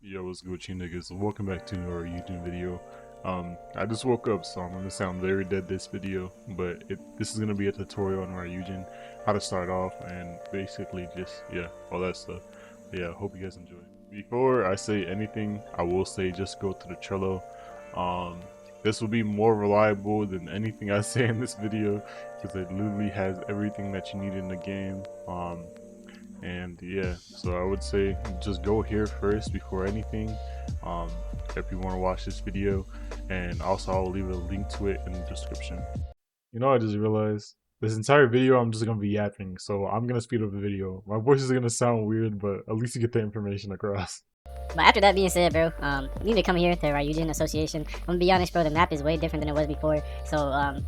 Yo, what's good, you niggas? Welcome back to another YouTube video. I just woke up, so I'm gonna sound very dead this video, but this is gonna be a tutorial on Ryujin, how to start off, and basically just, yeah, all that stuff. But yeah, hope you guys enjoy. Before I say anything, I will say just go to the Trello. This will be more reliable than anything I say in this video, because it literally has everything that you need in the game. And yeah, so I would say just go here first before anything, if you want to watch this video, and also I'll leave a link to it in the description. You know, I just realized this entire video I'm just gonna be yapping, so I'm gonna speed up the video. My voice is gonna sound weird, but at least you get the information across. But after that being said, bro, you need to come here to Ryujin Association. I'm gonna be honest, bro, the map is way different than it was before. So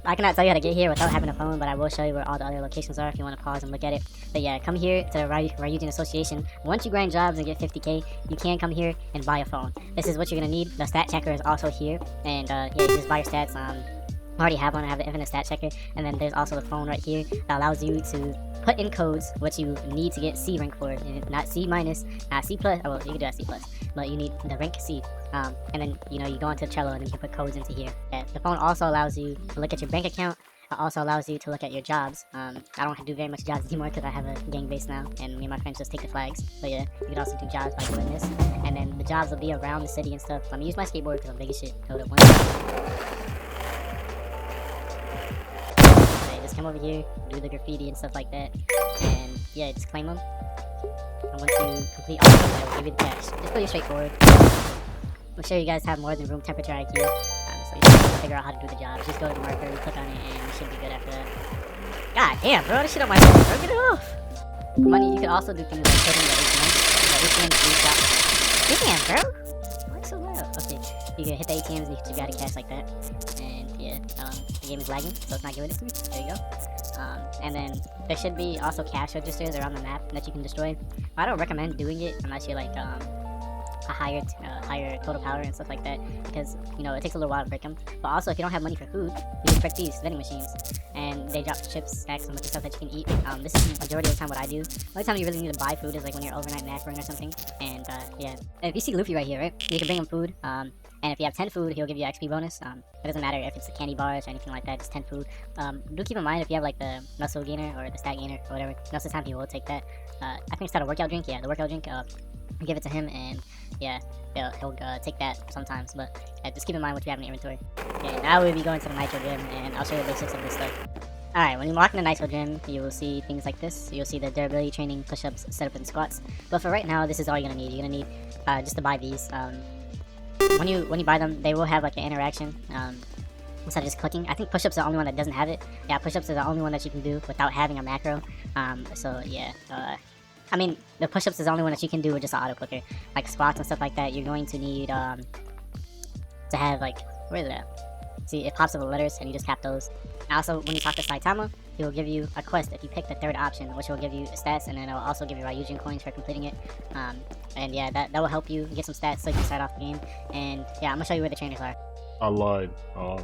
I cannot tell you how to get here without having a phone, but I will show you where all the other locations are if you want to pause and look at it. But yeah, come here to Ryujin Association. Once you grind jobs and get 50k, you can come here and buy a phone. This is what you're gonna need. The stat checker is also here, and yeah, you just buy your stats. I already have one. I have the infinite stat checker, and then there's also the phone right here that allows you to put in codes what you need to get C rank for. Not C minus, not C plus. Oh, well, you can do that C plus, but you need the rank C. And then you go into Trello and then you can put codes into here. Yeah, the phone also allows you to look at your bank account. It also allows you to look at your jobs. I don't do very much jobs anymore because I have a gang base now, and me and my friends just take the flags. But yeah, you can also do jobs by doing this, and then the jobs will be around the city and stuff. I'm gonna use my skateboard because I'm big as shit. Hold up one. Come over here, do the graffiti and stuff like that, and yeah, just claim them. And once you complete all of them, they'll give you the cash. Just pretty straightforward. I'm sure you guys have more than room temperature IQ, so you just have to figure out how to do the job. Just go to the marker, click on it, and you should be good after that. God damn, bro, this shit on my phone, bro, get it off! Money, you could also do things like clicking the ATM. The ATM is drop. Damn, bro! Why so loud? Okay, you can hit the ATMs and you gotta cash like that. And yeah, the game is lagging, so it's not giving it to me. There you go. And then there should be also cash registers around the map that you can destroy. I don't recommend doing it unless you're like a higher total power and stuff like that, because it takes a little while to break them. But also, if you don't have money for food, you can break these vending machines, and they drop chips, snacks, and stuff that you can eat. This is the majority of the time what I do. The only time you really need to buy food is like when you're overnight macroing or something. And yeah, if you see Luffy right here, right, you can bring him food. And if you have 10 food, he'll give you XP bonus. It doesn't matter if it's the candy bars or anything like that, it's 10 food. Do keep in mind if you have like the muscle gainer or the stat gainer or whatever, most of the time he will take that. I think it's called a workout drink. Yeah, the workout drink, give it to him, and yeah, he'll take that sometimes. But yeah, just keep in mind what you have in the inventory. Okay, now we'll be going to the nitro gym, and I'll show you the basics of this stuff. Alright, when you walk in the nitro gym, you will see things like this. You'll see the durability training, push-ups, setup, and squats. But for right now, this is all you're gonna need. You're gonna need just to buy these. When you buy them, they will have like an interaction instead of just clicking. I think push-ups is the only one that doesn't have it. Yeah, push-ups is the only one that you can do without having a macro. So yeah, I mean, the push-ups is the only one that you can do with just an auto clicker. Like squats and stuff like that, you're going to need to have like, where is it at? See, it pops up with letters and you just tap those. And also, when you talk to Saitama, he will give you a quest if you pick the third option, which will give you stats, and then it will also give you Ryujin coins for completing it. And yeah, that will help you get some stats so you can start off the game. And yeah, I'm gonna show you where the trainers are. I lied. I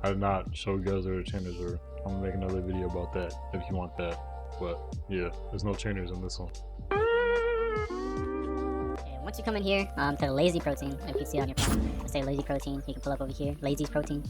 did not show you guys where the trainers are. I'm gonna make another video about that if you want that. But yeah, there's no trainers in this one. Once you come in here to the lazy protein, if you see it on your phone, let's say lazy protein, you can pull up over here, lazy's protein.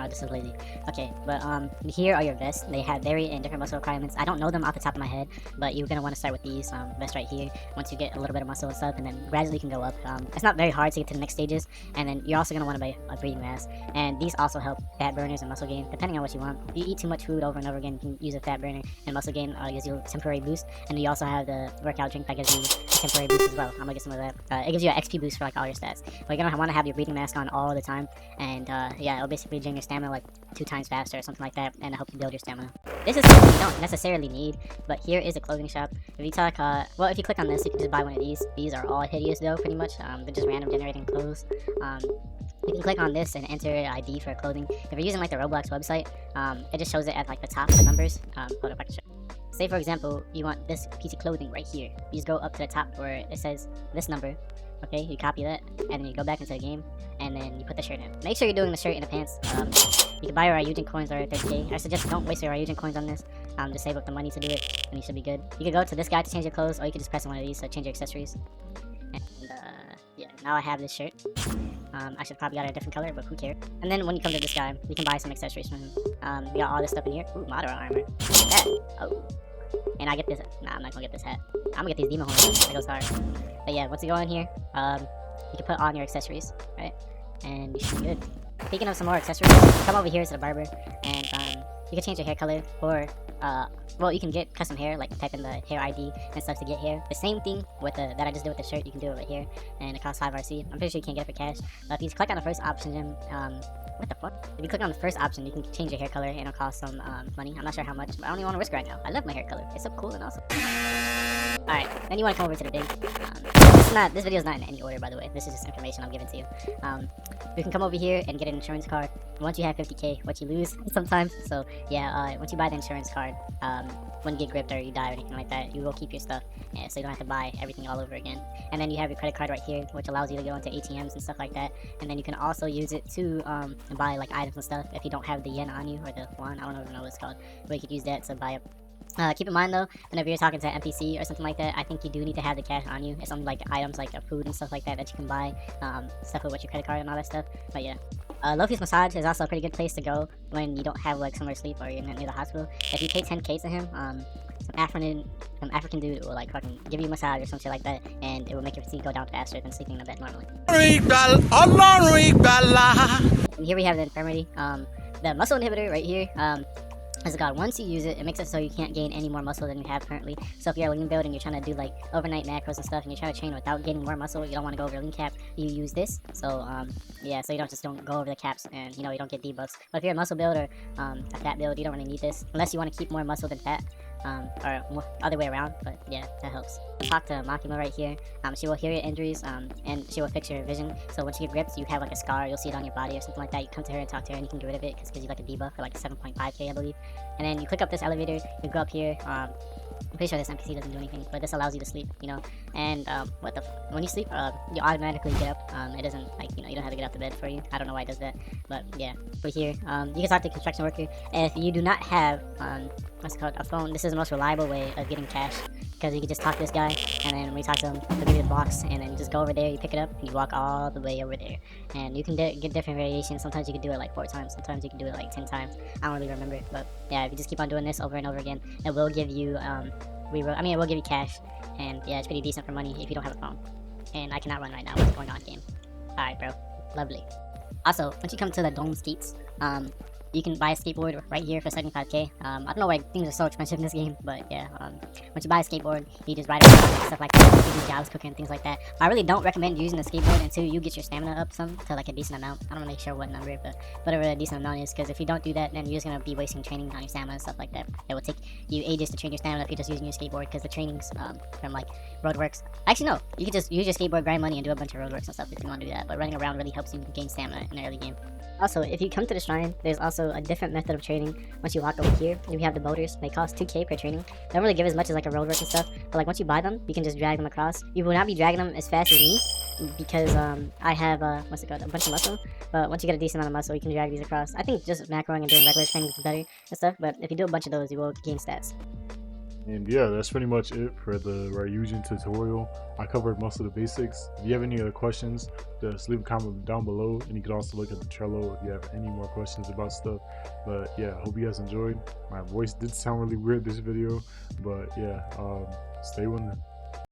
Oh, this is lazy. Okay, but here are your vests. They have very different muscle requirements. I don't know them off the top of my head, but you're gonna want to start with these vests right here. Once you get a little bit of muscle and stuff, and then gradually you can go up. It's not very hard to get to the next stages, and then you're also gonna want to buy a breathing mask. And these also help fat burners and muscle gain, depending on what you want. If you eat too much food over and over again, you can use a fat burner, and muscle gain gives you a temporary boost. And you also have the workout drink that gives you a temporary boost as well. I'm gonna get some of that. It gives you an XP boost for like all your stats. But you're gonna want to have your breathing mask on all the time, and yeah, it'll basically drain your stamina like 2 times faster or something like that, and help you build your stamina. This is something you don't necessarily need, but here is a clothing shop. If you talk, well, if you click on this, you can just buy one of these. These are all hideous though, pretty much. They're just random generating clothes. You can click on this and enter an ID for clothing. If you're using like the Roblox website, it just shows it at like the top, the numbers. Hold up, I can show. Say for example, you want this piece of clothing right here. You just go up to the top where it says this number. Okay, you copy that, and then you go back into the game, and then you put the shirt in. Make sure you're doing the shirt and the pants. You can buy your Ryujin coins or 30k. I suggest don't waste your Ryujin coins on this. Just save up the money to do it, and you should be good. You can go to this guy to change your clothes, or you can just press on one of these to change your accessories. And yeah, now I have this shirt. I should probably got it a different color, but who cares? And then when you come to this guy, you can buy some accessories from him. We got all this stuff in here. Ooh, model armor. That. Oh. And I get this. Nah, I'm not gonna get this hat. I'm gonna get these demon horns. That goes hard. But yeah, once you go in here, you can put on your accessories, right? And you should be good. Speaking of some more accessories, come over here to the barber, and you can change your hair color, or well, you can get custom hair, like type in the hair ID and stuff to get hair. The same thing with the that I just did with the shirt, you can do it right here, and it costs 5 RC. I'm pretty sure you can't get it for cash. But if you click on the first option, what the fuck? If you click on the first option, you can change your hair color, and it'll cost some money. I'm not sure how much, but I don't even want to risk it right now. I love my hair color. It's so cool and awesome. Alright, then you want to come over to the big. This video is not in any order, by the way. This is just information I'm giving to you. You can come over here and get an insurance card. Once you have 50k, what you lose sometimes. So yeah, once you buy the insurance card, when you get gripped or you die or anything like that, you will keep your stuff, so you don't have to buy everything all over again. And then you have your credit card right here, which allows you to go into ATMs and stuff like that. And then you can also use it to buy like items and stuff if you don't have the yen on you, or the won. I don't even know what it's called, but you could use that to buy up. Keep in mind though, whenever you're talking to an NPC or something like that, I think you do need to have the cash on you. It's only like items like food and stuff like that that you can buy, stuff with your credit card and all that stuff. But yeah, Loki's massage is also a pretty good place to go when you don't have like somewhere to sleep or you're near the hospital. If you pay 10k to him, some African dude will like fucking give you a massage or something like that, and it will make your sleep go down faster than sleeping in the bed normally. And here we have the infirmary, the muscle inhibitor right here. As a god, once you use it, it makes it so you can't gain any more muscle than you have currently. So if you're a lean build and you're trying to do like overnight macros and stuff, and you're trying to train without gaining more muscle, you don't want to go over lean cap, you use this. So yeah, so you don't go over the caps, and you don't get debuffs. But if you're a muscle build or a fat build, you don't really need this unless you want to keep more muscle than fat. Or other way around, but yeah, that helps. Talk to Makima right here. She will heal your injuries, and she will fix your vision. So once you get gripped, you have like a scar, you'll see it on your body or something like that. You come to her and talk to her, and you can get rid of it because you like a debuff for like 7.5k, I believe. And then you click up this elevator, you go up here. I'm pretty sure this NPC doesn't do anything, but this allows you to sleep, And when you sleep, you automatically get up. It doesn't like you don't have to get out the bed for you. I don't know why it does that, but yeah. But here, you can talk to the construction worker. And if you do not have what's it called, a phone, this is the most reliable way of getting cash, because you can just talk to this guy, and then when you talk to him, he'll give you the box, and then you just go over there, you pick it up, and you walk all the way over there. And you can get different variations. Sometimes you can do it like 4 times, sometimes you can do it like 10 times. I don't really remember, but yeah, if you just keep on doing this over and over again, it will give you it will give you cash, and yeah, it's pretty decent for money if you don't have a phone. And I cannot run right now. What's going on, game? Alright, bro. Lovely. Also, once you come to the dome skates, you can buy a skateboard right here for 75k. I don't know why things are so expensive in this game, but yeah, once you buy a skateboard, you just ride around and stuff like that. You do jobs, cooking, and things like that. But I really don't recommend using the skateboard until you get your stamina up to like a decent amount. I'm not really sure what number, but whatever a decent amount is, because if you don't do that, then you're just gonna be wasting training on your stamina and stuff like that. It will take you ages to train your stamina if you're just using your skateboard, because the trainings from like roadworks. Actually, no, you can just use your skateboard, grind money, and do a bunch of roadworks and stuff if you want to do that. But running around really helps you gain stamina in the early game. Also, if you come to the shrine, there's also a different method of training. Once you walk over here, we have the boaters. They cost 2k per training. They don't really give as much as like a roadwork and stuff, but like once you buy them, you can just drag them across. You will not be dragging them as fast as me, because I have a bunch of muscle. But once you get a decent amount of muscle, you can drag these across. I think just macroing and doing regular training is better and stuff, but if you do a bunch of those, you will gain stats. And yeah, that's pretty much it for the Ryujin tutorial. I covered most of the basics. If you have any other questions, just leave a comment down below, and you can also look at the Trello if you have any more questions about stuff. But yeah, I hope you guys enjoyed. My voice did sound really weird this video, but yeah, stay with me.